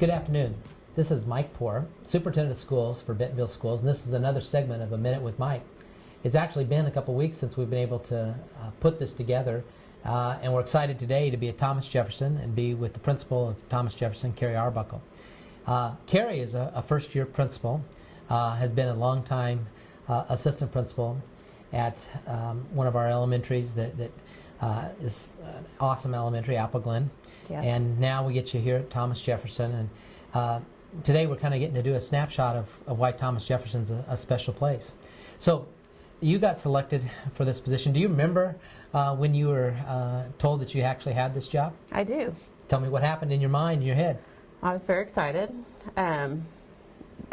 Good afternoon. This is Mike Poor, Superintendent of Schools for Bentonville Schools, and this is another segment of A Minute with Mike. It's actually been a couple weeks since we've been able to put this together, and we're excited today to be at Thomas Jefferson and be with the principal of Thomas Jefferson, Carrie Arbuckle. Carrie is a first-year principal, has been a long-time assistant principal at one of our elementaries that is an awesome elementary, Apple Glen. Yes. And now we get you here at Thomas Jefferson. And today we're kind of getting to do a snapshot of why Thomas Jefferson's a special place. So you got selected for this position. Do you remember when you were told that you actually had this job? I do. Tell me what happened in your mind, in your head. I was very excited. I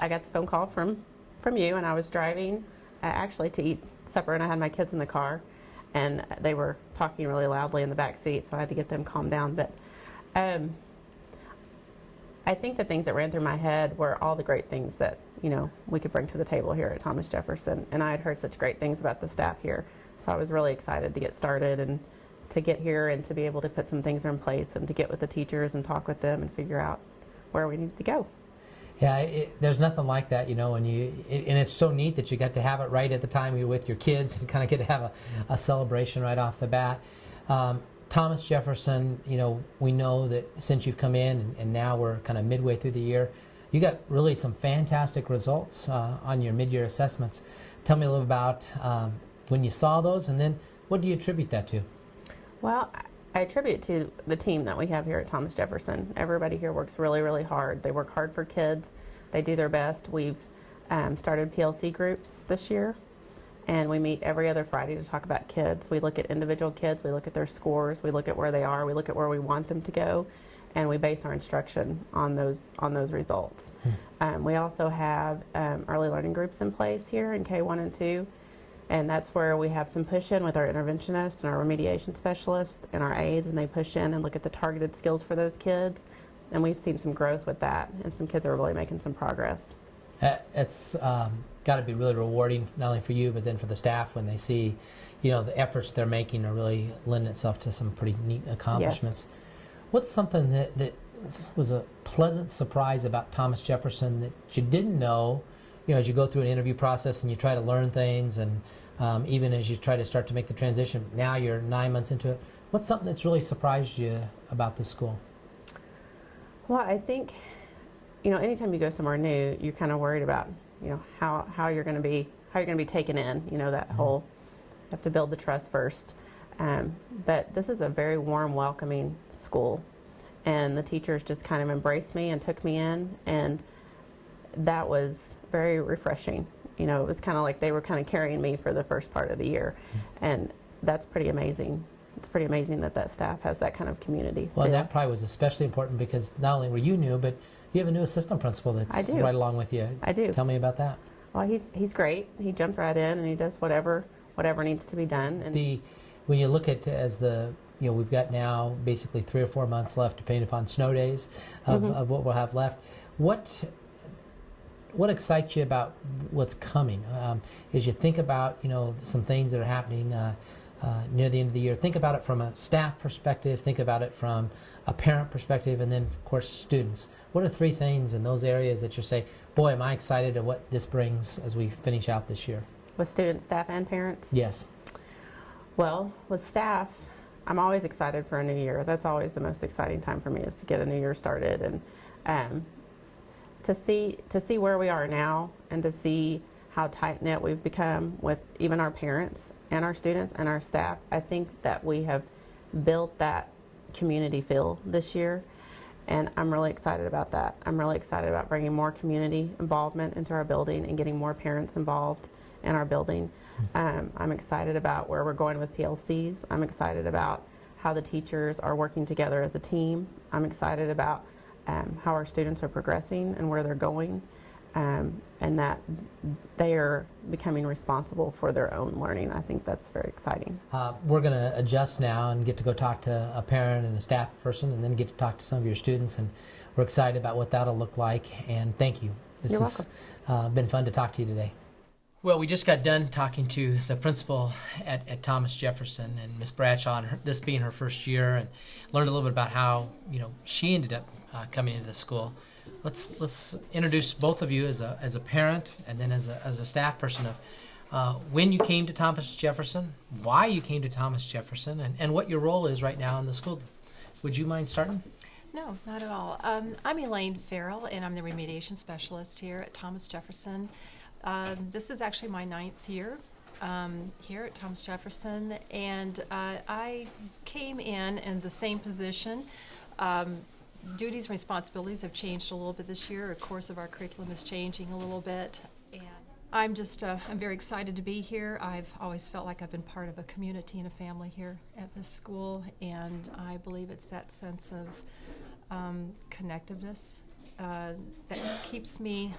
got the phone call from you, and I was driving actually to eat supper, and I had my kids in the car, and they were talking really loudly in the back seat, so I had to get them calmed down. But I think the things that ran through my head were all the great things that we could bring to the table here at Thomas Jefferson, and I had heard such great things about the staff here, so I was really excited to get started and to get here and to be able to put some things in place and to get with the teachers and talk with them and figure out where we needed to go. Yeah, there's nothing like that, and it's so neat that you got to have it right at the time you're with your kids and kind of get to have a celebration right off the bat. Thomas Jefferson, we know that since you've come in and now we're kind of midway through the year, you got really some fantastic results on your mid-year assessments. Tell me a little about when you saw those, and then what do you attribute that to? Well, I attribute it to the team that we have here at Thomas Jefferson. Everybody here works really, really hard. They work hard for kids. They do their best. We've started PLC groups this year, and we meet every other Friday to talk about kids. We look at individual kids. We look at their scores. We look at where they are. We look at where we want them to go, and we base our instruction on those results. We also have early learning groups in place here in K1 and 2. And that's where we have some push-in with our interventionists and our remediation specialists and our aides, and they push in and look at the targeted skills for those kids. And we've seen some growth with that, and some kids are really making some progress. It's got to be really rewarding, not only for you, but then for the staff when they see, the efforts they're making are really lending itself to some pretty neat accomplishments. Yes. What's something that was a pleasant surprise about Thomas Jefferson that you didn't know, as you go through an interview process and you try to learn things, and even as you try to start to make the transition, now you're 9 months into it. What's something that's really surprised you about this school? Well, I think, anytime you go somewhere new, you're kind of worried about, how you're going to be taken in. That whole, you have to build the trust first. But this is a very warm, welcoming school, and the teachers just kind of embraced me and took me in, and that was very refreshing. It was kind of like they were kind of carrying me for the first part of the year, and that's pretty amazing. It's pretty amazing that staff has that kind of community. Well, and that probably was especially important because not only were you new, but you have a new assistant principal that's right along with you. I do. Tell me about that. Well, he's great. He jumped right in and he does whatever needs to be done. And when you look at we've got now basically 3 or 4 months left, depending upon snow days of what we'll have left. What excites you about what's coming? As you think about some things that are happening near the end of the year, think about it from a staff perspective, think about it from a parent perspective, and then of course students. What are 3 things in those areas that you say, boy, am I excited at what this brings as we finish out this year? With students, staff, and parents? Yes. Well, with staff, I'm always excited for a new year. That's always the most exciting time for me, is to get a new year started, and to see where we are now, and to see how tight-knit we've become with even our parents and our students and our staff. I think that we have built that community feel this year, and I'm really excited about that. I'm really excited about bringing more community involvement into our building and getting more parents involved in our building. I'm excited about where we're going with PLCs. I'm excited about how the teachers are working together as a team. I'm excited about how our students are progressing and where they're going, and that they are becoming responsible for their own learning. I think that's very exciting. We're going to adjust now and get to go talk to a parent and a staff person, and then get to talk to some of your students, and we're excited about what that'll look like, and thank you. You're welcome. This has been fun to talk to you today. Well, we just got done talking to the principal at Thomas Jefferson, and Miss Bradshaw, and this being her first year, and learned a little bit about how she ended up coming into the school. let's introduce both of you as a parent and then as a staff person of when you came to Thomas Jefferson, why you came to Thomas Jefferson, and what your role is right now in the school. Would you mind starting? No, not at all. I'm Elaine Farrell, and I'm the remediation specialist here at Thomas Jefferson. This is actually my 9th year here at Thomas Jefferson, and I came in the same position. Duties and responsibilities have changed a little bit this year. Of course, our curriculum is changing a little bit, and I'm very excited to be here. I've always felt like I've been part of a community and a family here at this school, and I believe it's that sense of connectiveness that keeps me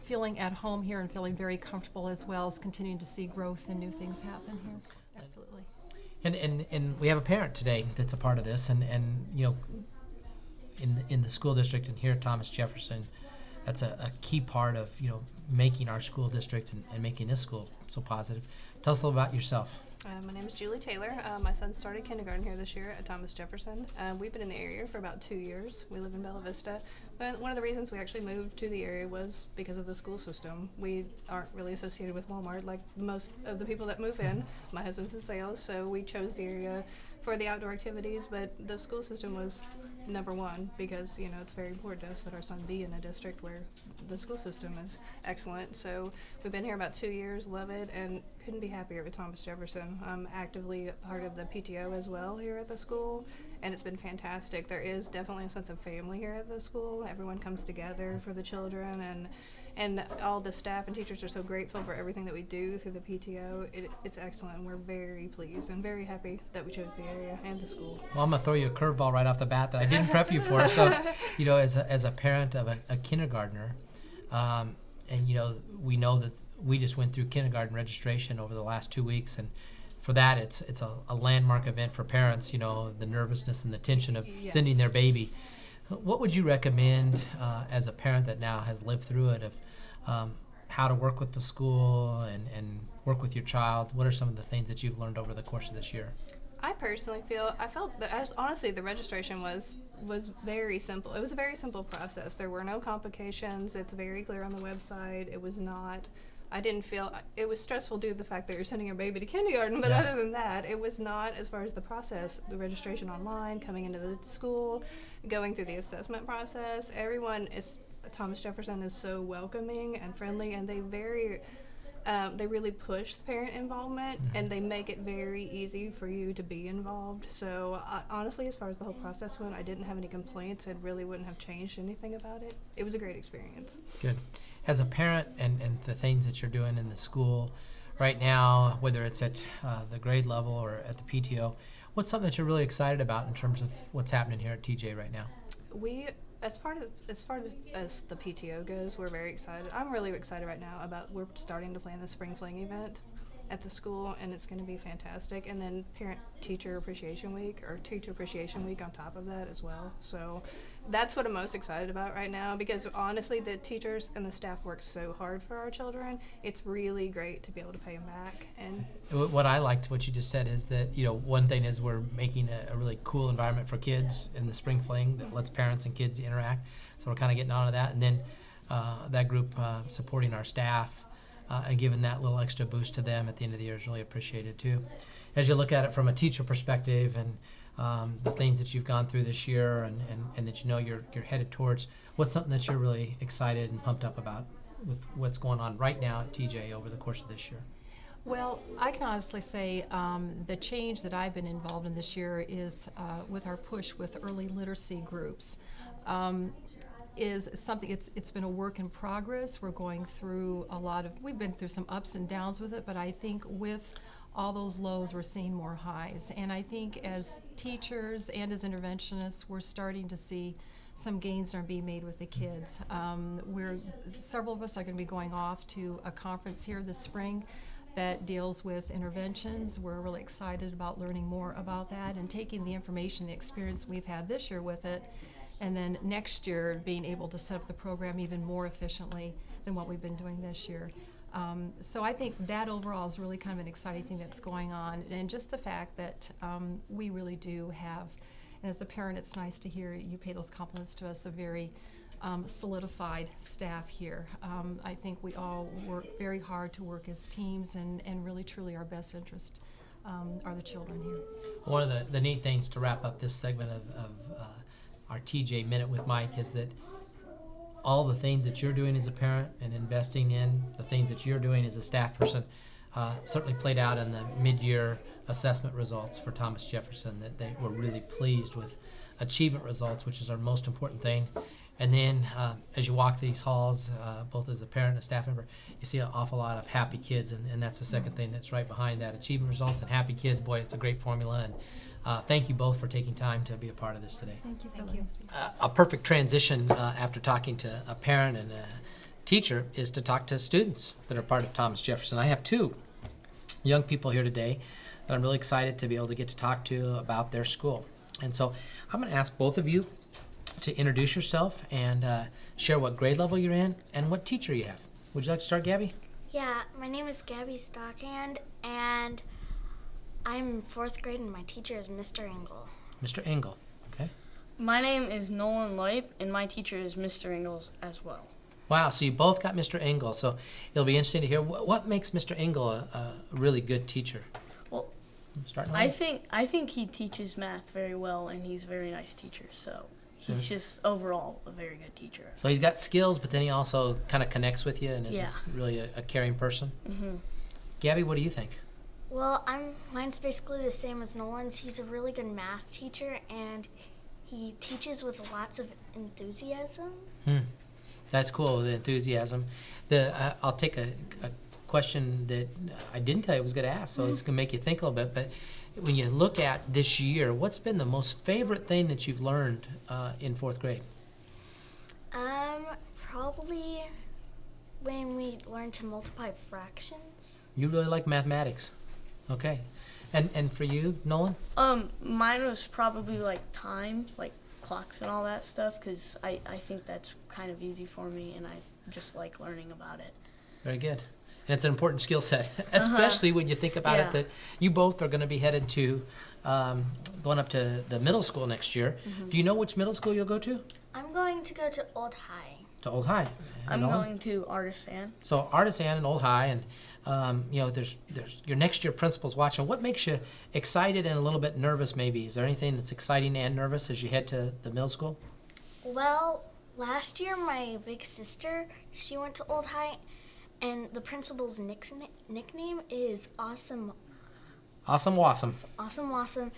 feeling at home here and feeling very comfortable, as well as continuing to see growth and new things happen here. Absolutely. And we have a parent today that's a part of this, and you know, in the school district and here at Thomas Jefferson, that's a key part of, you know, making our school district and making this school so positive. Tell us a little about yourself. My name is Julie Taylor. My son started kindergarten here this year at Thomas Jefferson. We've been in the area for about 2 years. We live in Bella Vista. But one of the reasons we actually moved to the area was because of the school system. We aren't really associated with Walmart like most of the people that move in. My husband's in sales, so we chose the area for the outdoor activities, but the school system was number one because, you know, it's very important to us that our son be in a district where the school system is excellent. So we've been here about 2 years, love it, and couldn't be happier with Thomas Jefferson. I'm actively part of the PTO as well here at the school, and it's been fantastic. There is definitely a sense of family here at the school. Everyone comes together for the children, and all the staff and teachers are so grateful for everything that we do through the PTO. It's excellent, and we're very pleased and very happy that we chose the area and the school. Well, I'm gonna throw you a curveball right off the bat that I didn't prep you for. So, you know, as a parent of a kindergartner, and you know, we know that we just went through kindergarten registration over the last 2 weeks, and for that, it's a landmark event for parents. You know, the nervousness and the tension of Yes. sending their baby. What would you recommend as a parent that now has lived through it of how to work with the school and work with your child? What are some of the things that you've learned over the course of this year? I personally felt that honestly the registration was very simple. It was a very simple process. There were no complications. It's very clear on the website. It was not. I didn't feel it was stressful due to the fact that you're sending your baby to kindergarten, but Yeah. other than that, it was not. As far as the process, the registration online, coming into the school, going through the assessment process, Thomas Jefferson is so welcoming and friendly, and they really push the parent involvement, and they make it very easy for you to be involved. So honestly, as far as the whole process went, I didn't have any complaints and really wouldn't have changed anything about it. It was a great experience. Good. As a parent and the things that you're doing in the school right now, whether it's at the grade level or at the PTO, what's something that you're really excited about in terms of what's happening here at TJ right now? As far as the PTO goes, we're very excited. I'm really excited right now we're starting to plan the Spring Fling event at the school, and it's going to be fantastic. And then Teacher Appreciation Week on top of that as well. So that's what I'm most excited about right now, because honestly, the teachers and the staff work so hard for our children. It's really great to be able to pay them back. And What I liked, what you just said, is that, you know, one thing is we're making a really cool environment for kids in the Spring Fling that lets parents and kids interact. So we're kind of getting onto that, and then that group supporting our staff and giving that little extra boost to them at the end of the year is really appreciated too. As you look at it from a teacher perspective and the things that you've gone through this year and that you know you're headed towards, what's something that you're really excited and pumped up about with what's going on right now at TJ over the course of this year? Well, I can honestly say the change that I've been involved in this year is with our push with early literacy groups. Is something, it's been a work in progress. We're going through we've been through some ups and downs with it, but I think with all those lows, we're seeing more highs. And I think as teachers and as interventionists, we're starting to see some gains that are being made with the kids. Several of us are going to be going off to a conference here this spring that deals with interventions. We're really excited about learning more about that and taking the information, the experience we've had this year with it, and then next year being able to set up the program even more efficiently than what we've been doing this year. So I think that overall is really kind of an exciting thing that's going on, and just the fact that we really do have, and as a parent it's nice to hear you pay those compliments to us, a very solidified staff here. I think we all work very hard to work as teams, and really truly our best interest are the children here. One of the neat things to wrap up this segment of our TJ Minute with Mike is that all the things that you're doing as a parent and investing in, the things that you're doing as a staff person, certainly played out in the mid-year assessment results for Thomas Jefferson, that they were really pleased with achievement results, which is our most important thing. And then as you walk these halls, both as a parent and a staff member, you see an awful lot of happy kids, and that's the second thing that's right behind that. Achievement results and happy kids, boy, it's a great formula. And thank you both for taking time to be a part of this today. Thank you. Thank you. A perfect transition after talking to a parent and a teacher is to talk to students that are part of Thomas Jefferson. I have two young people here today that I'm really excited to be able to get to talk to about their school. And so I'm going to ask both of you to introduce yourself and share what grade level you're in and what teacher you have. Would you like to start, Gabby? Yeah, my name is Gabby Stockhand, and I'm in 4th grade, and my teacher is Mr. Engel. Mr. Engel. Okay. My name is Nolan Leip, and my teacher is Mr. Ingalls as well. Wow, so you both got Mr. Engel. So it'll be interesting to hear what makes Mr. Engel a really good teacher. Well, Start I think he teaches math very well, and he's a very nice teacher. So he's just overall a very good teacher. So he's got skills, but then he also kind of connects with you and is Yeah. really a caring person. Hmm. Gabby, what do you think? Well, mine's basically the same as Nolan's. He's a really good math teacher, and he teaches with lots of enthusiasm. That's cool, the enthusiasm. I'll take a question that I didn't tell you I was going to ask, so it's going to make you think a little bit. But when you look at this year, what's been the most favorite thing that you've learned in 4th grade? Probably when we learn to multiply fractions. You really like mathematics. Okay. And for you, Nolan? Mine was probably like time, like clocks and all that stuff, because I think that's kind of easy for me, and I just like learning about it. Very good. And it's an important skill set, especially when you think about it Yeah. that you both are going to be headed to going up to the middle school next year. Do you know which middle school you'll go to? I'm going to go to Old High. To Old High. I'm Nolan? going to Artisan. So Artisan and Old High, and there's your next year principals watching. What makes you excited and a little bit nervous? Maybe is there anything that's exciting and nervous as you head to the middle school? Well, last year my big sister, she went to Old High, and the principal's nickname is Awesome. Awesome, awesome. Awesome.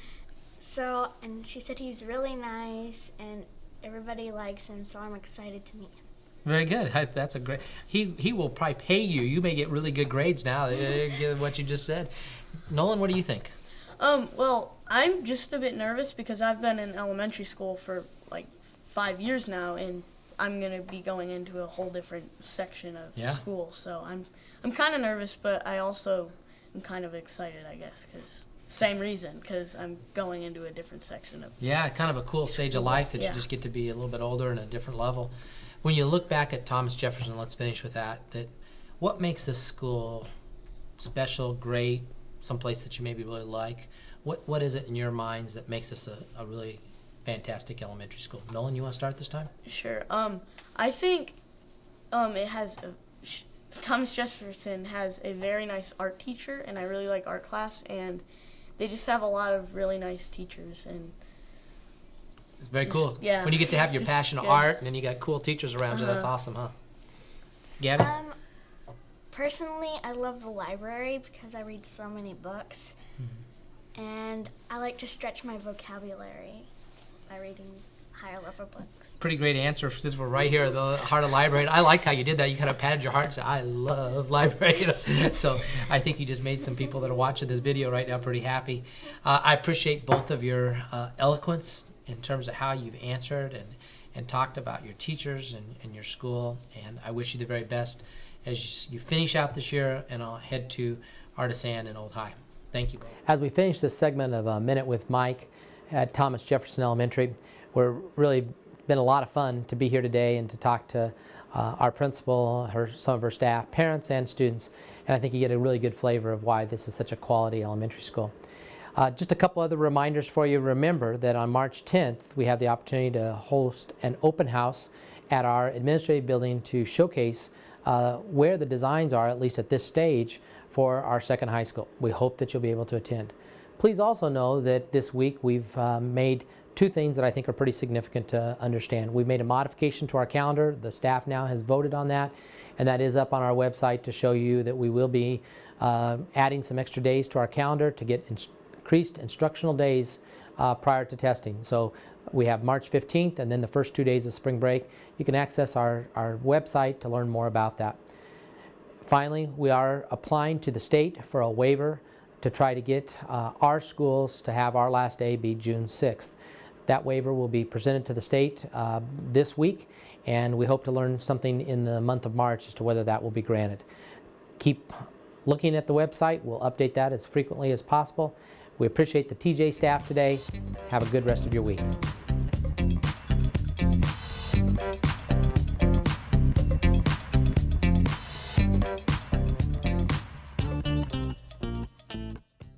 So, and she said he's really nice, and everybody likes him. So I'm excited to meet him. Very good. That's a great. He will probably pay you. You may get really good grades now. Given what you just said. Nolan, what do you think? Well, I'm just a bit nervous because I've been in elementary school for like 5 years now, and I'm gonna be going into a whole different section of school. So I'm kind of nervous, but I also am kind of excited, I guess, because same reason, because I'm going into a different section of. Yeah, kind of a cool stage of life that you just get to be a little bit older and a different level. When you look back at Thomas Jefferson, let's finish with that. What makes this school special, great, someplace that you maybe really like? What is it in your minds that makes this a really fantastic elementary school? Nolan, you want to start this time? Sure. I think it has Thomas Jefferson has a very nice art teacher, and I really like art class, and they just have a lot of really nice teachers, and It's very cool. yeah. When you get to have your Just passion of good. art, and then you got cool teachers around you, that's awesome, huh? Gabby? Personally, I love the library because I read so many books, and I like to stretch my vocabulary by reading higher level books. Pretty great answer since we're right here at the heart of the library. I liked how you did that. You kind of patted your heart and said, I love library. So I think you just made some people that are watching this video right now pretty happy. I appreciate both of your eloquence in terms of how you've answered and talked about your teachers and your school. And I wish you the very best as you finish out this year, and I'll head to Artisan and Old High. Thank you both. As we finish this segment of A Minute with Mike at Thomas Jefferson Elementary, we're really been a lot of fun to be here today and to talk to our principal, some of her staff, parents, and students. And I think you get a really good flavor of why this is such a quality elementary school. Just a couple other reminders for you. Remember that on March 10th, we have the opportunity to host an open house at our administrative building to showcase where the designs are, at least at this stage, for our second high school. We hope that you'll be able to attend. Please also know that this week we've made two things that I think are pretty significant to understand. We've made a modification to our calendar. The staff now has voted on that, and that is up on our website to show you that we will be adding some extra days to our calendar to get increased instructional days prior to testing. So we have March 15th and then the first 2 days of spring break. You can access our website to learn more about that. Finally, we are applying to the state for a waiver to try to get our schools to have our last day be June 6th. That waiver will be presented to the state this week, and we hope to learn something in the month of March as to whether that will be granted. Keep looking at the website. We'll update that as frequently as possible. We appreciate the TJ staff today. Have a good rest of your week.